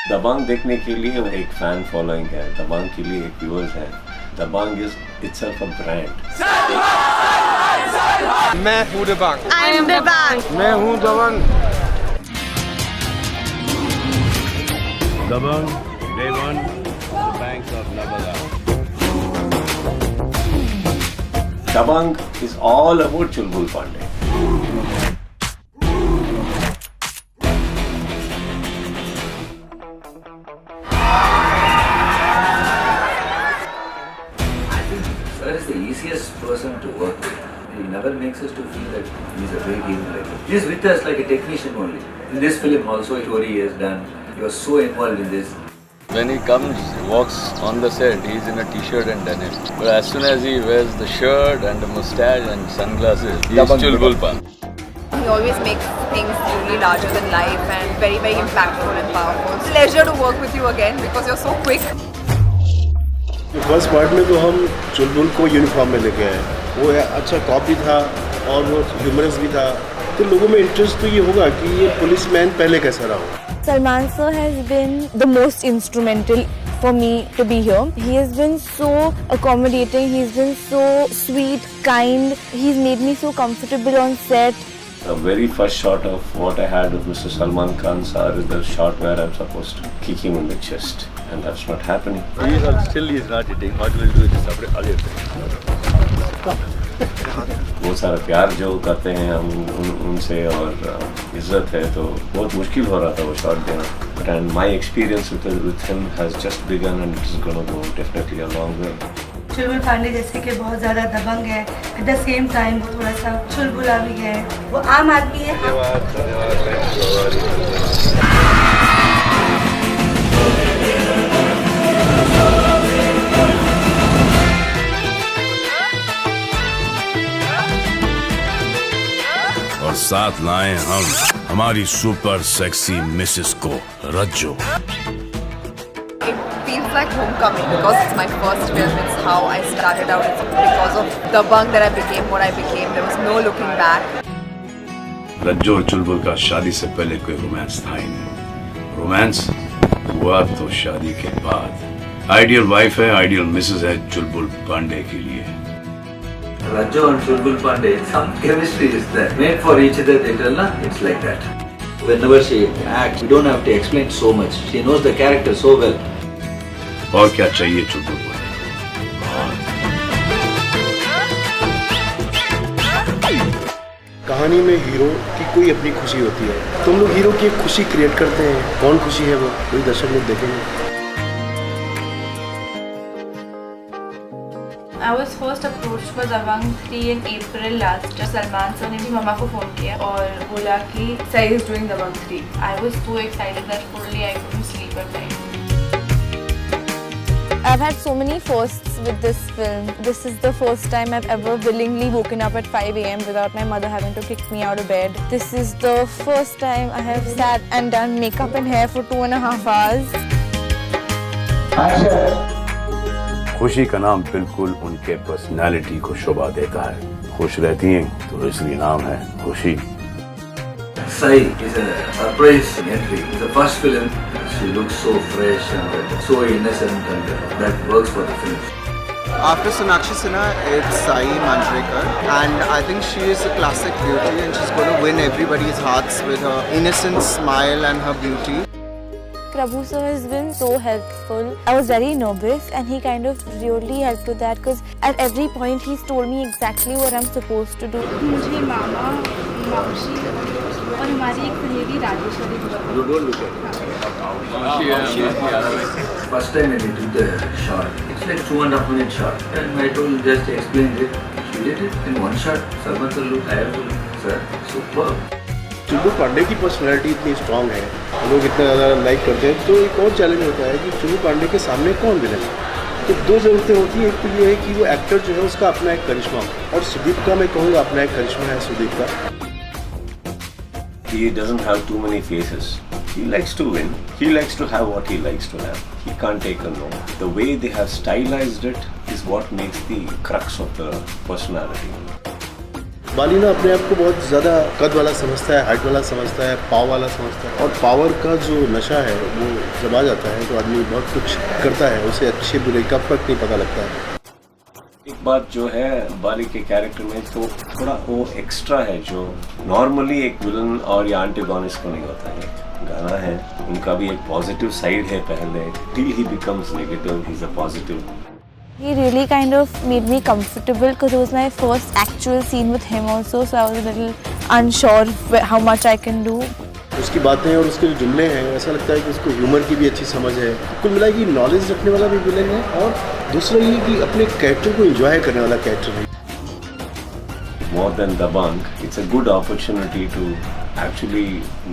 दबंग देखने के लिए एक फैन फॉलोइंग है, दबंग के लिए एक व्यूअर्स है। दबंग इज इटसेल्फ अ ब्रांड। मैं हूँ दबंग। I am दबंग। मैं हूँ दबंग। Dabang, Day One, the banks of Nabala. Dabang is all about Chulbul Pandey. Sir is the easiest person to work with. He never makes us to feel that he's a big hero. He's with us like a technician only. In this film also, what he has done, he was so involved in this. When he comes, walks on the set, he's in a t-shirt and denim. But as soon as he wears the shirt and the mustache and sunglasses, he's Chulbul Pandey. He always makes things really larger than life and very, very impactful and powerful. Pleasure to work with you again because you're so quick. First part में तो हम चुलबुल को uniform में लेके आए, वो अच्छा corp भी था और वो ह्यूमरस भी था, तो लोगों में इंटरेस्ट तो ये होगा कि ये पुलिसमैन पहले कैसा रहा। Salman sir has been the most instrumental for me to be here. He has been so accommodating, he's been so sweet, kind, he's made me so comfortable on set. The very first shot of what I had with Mr. Salman Khan sir is the shot where I'm supposed to kick him in the chest, and that's not happening. Still he is not eating. What will do is separate all your things. वो सारा प्यार जो करते हैं हम उनसे और इज्जत है, तो बहुत मुश्किल हो रहा था वो शॉट देना। But and my experience with him has just begun and it's going to go definitely a long way. चुलबुल पांडे जैसे कि बहुत ज़्यादा दबंग है, एट द सेम टाइम वो थोड़ा सा चुलबुला भी है, वो आम आदमी है। और साथ लाए हम हमारी सुपर सेक्सी मिसेस को, रज्जो। It feels like homecoming because it's my first film. It's how I started out. It's because of Dabang that I became what I became. There was no looking back. रज्जो और चुलबुल का शादी से पहले कोई romance था ही नहीं। Romance हुआ तो शादी के बाद। आइडियल वाइफ है, आइडियल मिसेस है चुलबुल पांडे के लिए। Rajjo and Chulbul Pandey, some chemistry is there. Made for each other, they tell, na? It's like that. Whenever she acts, we don't have to explain so much. She knows the character so well. और क्या चाहिए चुलबुल को? कहानी में hero की कोई अपनी खुशी होती है, तुम लोग हीरो की एक खुशी क्रिएट करते हैं। कौन खुशी है वो, कोई दर्शक लोग देखेंगे। I was first approached for Dabang 3 in April last year. Salman sir ने भी मामा को फोन किया और बोला कि Sai is doing Dabang 3. I was so excited that fully I couldn't sleep at night. I've had so many firsts with this film. This is the first time I've ever willingly woken up at 5 AM without my mother having to kick me out of bed. This is the first time I have sat and done makeup and hair for 2.5 hours. खुशी का नाम बिल्कुल उनके personality को शोभा देता है। खुश रहती हैं तो इसलिए नाम है खुशी। Sai is a surprise entry. It's the first film. She looks so fresh and so innocent, and that works for the film. After Sonakshi Sinha, it's Sai Manjrekar, and I think she is a classic beauty, and she's going to win everybody's hearts with her innocent smile and her beauty. Prabhu sir has been so helpful. I was very nervous and he kind of really helped with that because at every point he's told me exactly what I'm supposed to do. मुझे मामा, मावशी और हमारी एक सहेली Rajeshwari You don't look at it. First time when we did the shot, it's like 2.5 minute shot, and I told just explain it. She did it in one shot. Salman sir looked, I have to look, sir, superb. चुलबुल पांडे की personality इतनी strong है, लोग इतना ज़्यादा like करते हैं, तो एक और चैलेंज होता है कि चुलबुल पांडे के सामने कौन विलन है। तो दो ज़रूरतें होती हैं, एक तो ये है कि वो एक्टर जो है उसका अपना एक करिश्मा, और सुदीप का मैं कहूँगा अपना एक करिश्मा है सुदीप का। He doesn't have too many faces. He likes to win. He likes to have what he likes to have. He can't take a no. The way they have stylized it is what makes the crux of the personality. बाली ना अपने आप को बहुत ज़्यादा कद वाला समझता है, हाइट वाला समझता है, पाव वाला समझता है, और पावर का जो नशा है वो जब आ जाता है तो आदमी बहुत कुछ करता है, उसे अच्छे बुरे का फर्क नहीं पता लगता है। एक बात जो है बाली के कैरेक्टर में, तो थोड़ा वो एक्स्ट्रा है जो नॉर्मली एक विलन और या एंटागोनिस्ट को नहीं होता है। गाना है, उनका भी एक पॉजिटिव साइड है पहले, till he becomes negative, he is a positive. He really kind of made me comfortable because it was my first actual scene with him also, so I was a little unsure how much I can do. उसकी बातें और उसके जो जुमले हैं, ऐसा लगता है कि उसको ह्यूमर की भी अच्छी समझ है। कुल मिला कि नॉलेज रखने वाला भी विलन है, और दूसरा ये कि अपने कैरेक्टर को एंजॉय करने वाला कैरेक्टर है। More than Dabang, it's a good opportunity to actually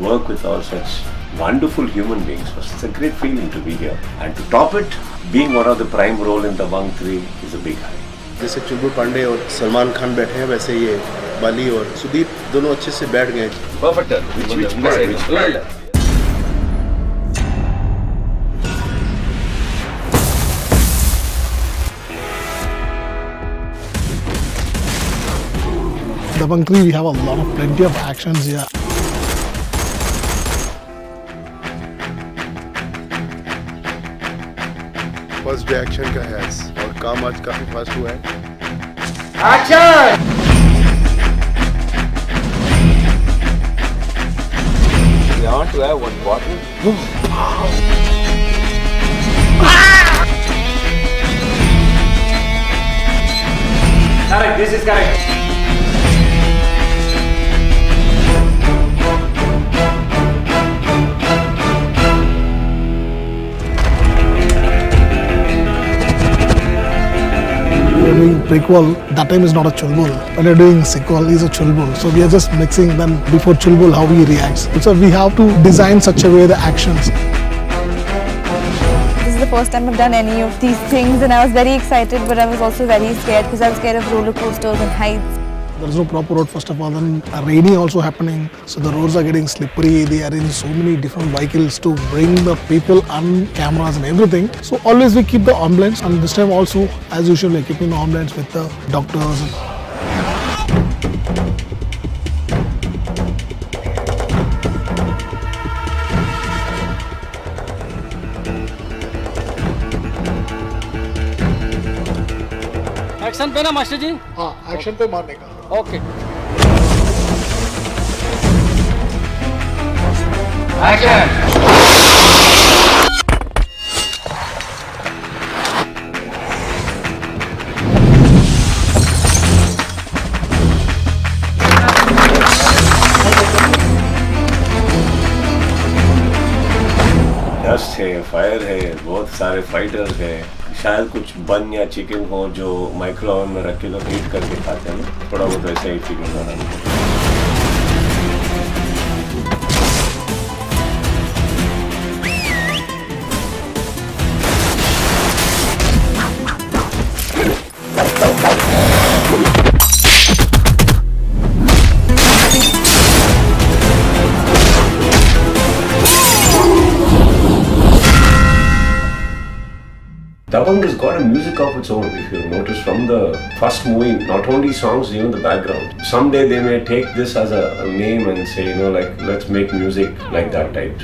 work with all such wonderful human beings. It's a great feeling to be here. And to top it, being one of the prime role in Dabang 3 is a big high. जैसे चुलबुल पांडे और सलमान खान बैठे हैं, वैसे ये बाली और सुदीप दोनों अच्छे से बैठ गए। Perfect. Dabang 3, we have a lot of plenty of actions here. First day action का है और काम आज काफी फास्ट हुआ है। Action! You want to have one bottle? Correct, this is correct. Doing prequel, that time is not a chulbul. When you're doing sequel, is a chulbul. So we are just mixing them before chulbul how he reacts. So we have to design such a way the actions. This is the first time I've done any of these things, and I was very excited, but I was also very scared because I was scared of roller coasters and heights. There is no proper road first of all, then rainy also happening, so the roads are getting slippery. They are in so many different vehicles to bring the people and cameras and everything. So always we keep the ambulance, and this time also as usual we are keeping the ambulance with the doctors. Action पे ना master जी? हाँ, action पे मारने का। Okay. Action! Dust है, fire है, बहुत सारे फाइटर्स है, शायद कुछ बन या चिकन हो जो माइक्रोवेव में रख के लोग हीट करके खाते हैं, थोड़ा बहुत वैसे ही फीलिंग हो रहा है। Dabang has got a music of its own, if you notice from the first movie, not only songs, even the background. Someday they may take this as a name and say, like, let's make music like that type.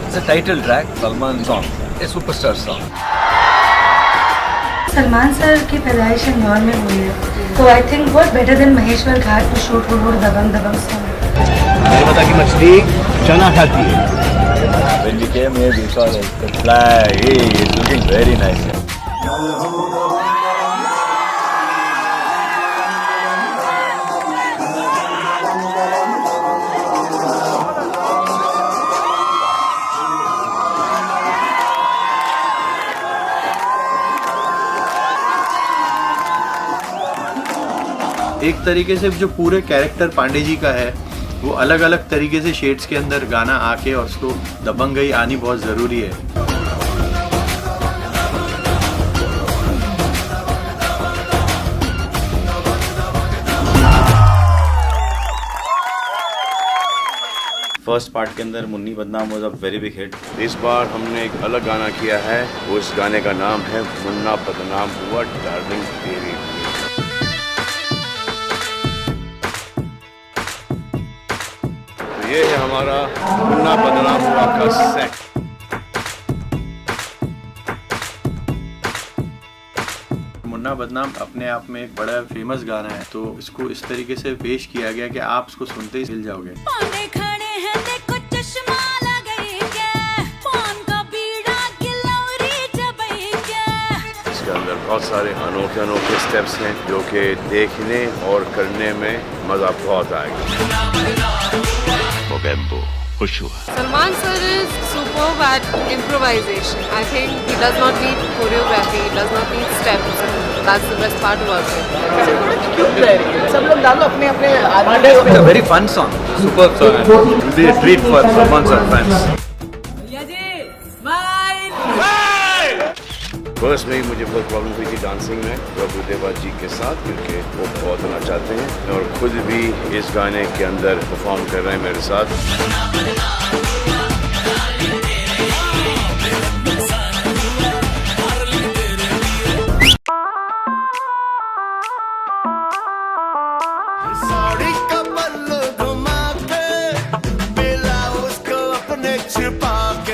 It's a title track, Salman song, a superstar song. Salman sir की पैदाइश इंदौर में हुई है, तो I think what better than Maheshwar Ghat to shoot Dabangg Dabangg song. मैंने पता कि मछली चना खाती है। When we came here, we saw like the flag. Hey, it's looking very nice. एक तरीके से जो पूरे कैरेक्टर पांडे जी का है वो अलग अलग तरीके से शेड्स के अंदर गाना आके और उसको दबंगई आनी बहुत ज़रूरी है। फर्स्ट पार्ट के अंदर मुन्नी बदनाम was a very big hit. इस बार हमने एक अलग गाना किया है, उस गाने का नाम है मुन्ना बदनाम हुआ डार्लिंग तेरे लिए। तो ये है हमारा मुन्ना बदनाम हुआ का सेट। मुन्ना बदनाम अपने आप में एक बड़ा फेमस गाना है, तो इसको इस तरीके से पेश किया गया कि आप इसको सुनते ही हिल जाओगे। इसके अंदर बहुत सारे अनोखे स्टेप्स हैं जो कि देखने और करने में मजा बहुत आएगा। खुश हुआ। Salman sir is superb at improvisation. I think he does not need choreography, he does not need steps, and that's the best part about it. सब लोग डालो अपने अपने It's a very fun song, superb song, and it will be a treat for Salman sir fans. First में ही मुझे बहुत problem हुई थी डांसिंग में प्रभुदेवा जी के साथ, क्योंकि वो बहुत होना चाहते हैं और खुद भी इस गाने के अंदर परफॉर्म कर रहे हैं मेरे साथ।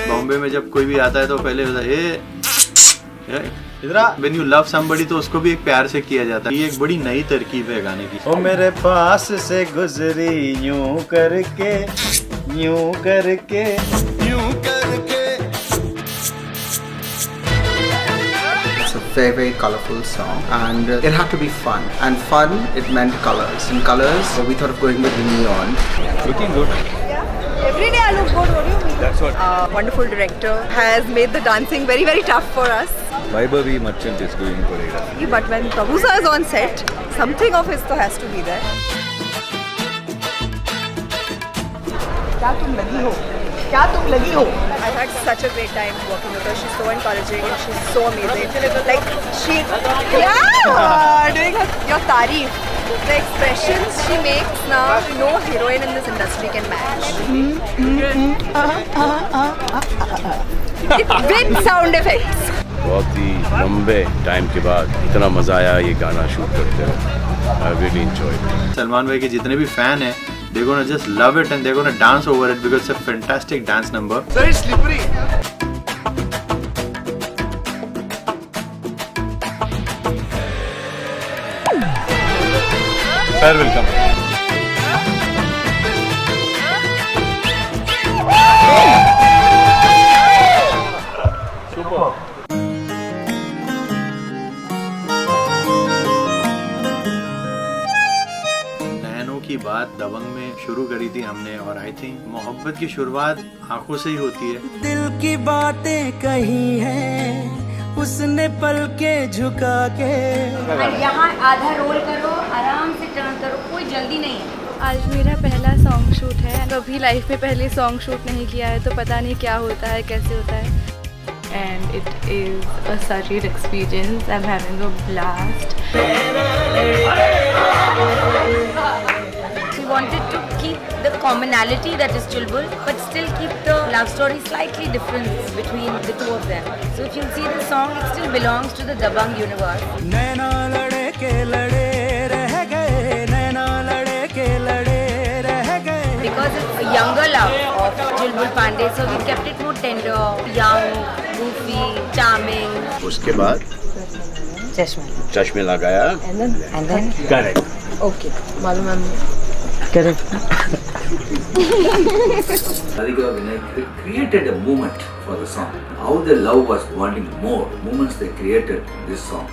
बॉम्बे में जब कोई भी आता है तो पहले होता है When you love somebody तो उसको भी एक प्यार से किया जाता है। ये एक बड़ी नई तरकीब है गाने की। ओ मेरे पास से गुजरी यूं करके यूं करके यूं करके। It's a very, very colorful song, and it had to be fun. And fun, it meant colors. And colors, we thought of going with neon. Looking good. Every day I look good, what do you mean? That's what. Wonderful director has made the dancing very, very tough for us. Vibhavi Merchant is doing choreography. Yeah, but when Prabhu sir is on set, something of his तो has to be there. क्या तुम लगी हो? क्या तुम लगी हो? I've had such a great time working with her. She's so encouraging and she's so amazing. Like she, doing your तारीफ. The expressions she makes now, no heroine in this industry can match. With sound effects. बहुत ही लंबे time के बाद इतना मजा आया ये गाना शूट करते हुए। I really enjoyed it. Salman भाई के जितने भी फैन हैं, they're gonna just love it and they're gonna dance over it because it's a fantastic dance number. Very slippery. Fair welcome. Super. नैनों की बात दबंग में शुरू करी थी हमने और आई थिंक मोहब्बत की शुरुआत आंखों से ही होती है। दिल की बातें कही हैं उसने पल के झुका के। यहाँ आधा रोल करो, आराम से टर्न करो, कोई जल्दी नहीं है। आज मेरा पहला सॉन्ग शूट है। कभी लाइफ में पहले सॉन्ग शूट नहीं किया है तो पता नहीं क्या होता है, कैसे होता है। And it is a surreal experience. I'm having a blast. We wanted to keep the commonality that is Chulbul, but still keep the love story slightly different between the two of them. So if you see the song, it still belongs to the Dabang universe. नैना लड़े के लड़े रह गए, नैना लड़े के लड़े रह गए। Because it's a younger love of Chulbul Pandey, so we kept it more tender, young, goofy, charming. उसके बाद चश्मे लगाया। And then Correct. Okay, मालूम है। Correct. Radhika Vinayak, they created a moment for the song. How the love was wanting more. Moments they created this song.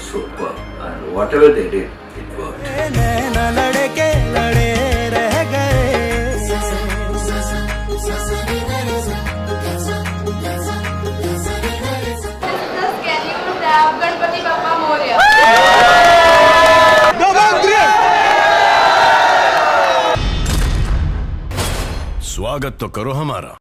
Superb. And whatever they did, it worked. नैना लड़े के लड़े रह गए। गणपति बाप्पा मोरया। स्वागत तो करो हमारा।